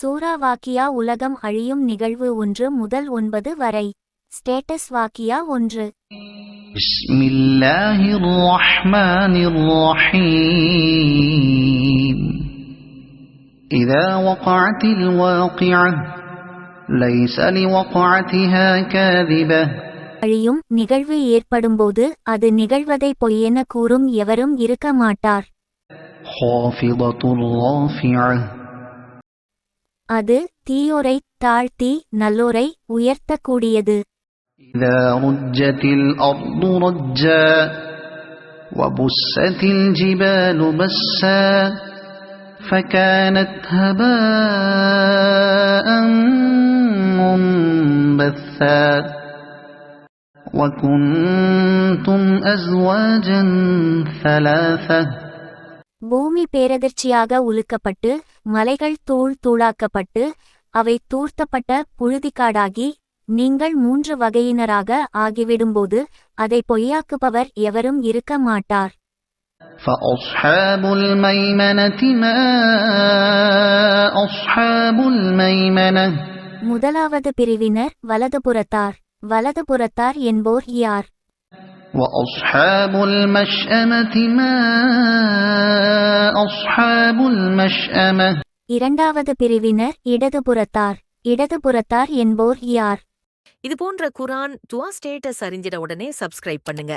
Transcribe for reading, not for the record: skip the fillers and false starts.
சூரா வாக்கியா உலகம் அழியும் நிகழ்வு 1 முதல் 9 வரை. ஸ்டேட்டஸ் வாக்கியா 1. பிஸ்மில்லாஹிர் ரஹ்மானிர் ரஹீம். இதா வகஅத்தில் வாகிஅஹ் லைஸ லிவகஅதிஹா காதிபஹ். அழியும் நிகழ்வு ஏற்படும்போது அது நிகழ்வதை பொய்யென கூறும் எவரும் இருக்க மாட்டார். ஹாஃபிதத்துர் ராஃபிஅஹ். அது தீயோரை தாழ்த்தி நல்லோரை உயர்த்தக்கூடியது. இதா ருஜ்ஜத்தில் அர்து ரஜ்ஜா வபுஸ்ஸத்தில் ஜிபாலு பஸ்ஸா فكانت هباء منبثا وكنتم أزواجا ثلاثة. பூமி பேரதிர்ச்சியாக உலுக்கப்பட்டு மலைகள் தூள் தூளாக்கப்பட்டு அவை தூர்த்தப்பட்ட புழுதிக்காடாகி நீங்கள் 3 வகையினராக ஆகிவிடும்போது அதை பொய்யாக்குபவர் எவரும் இருக்க மாட்டார். فأصحاب الميمنة ما أصحاب الميمنة. முதலாவது பிரிவினர் வலதுபுறத்தார். வலதுபுறத்தார் என்போர் யார்? وأصحاب المشأمة ما أصحاب المشأمة. இரண்டாவது பிரிவினர் இடதுபுறத்தார். இடதுபுறத்தார் என்போர் யார்? இது போன்ற குர்ஆன் துஆ ஸ்டேட்டஸ் அறிஞ்சிட உடனே சப்ஸ்கிரைப் பண்ணுங்க.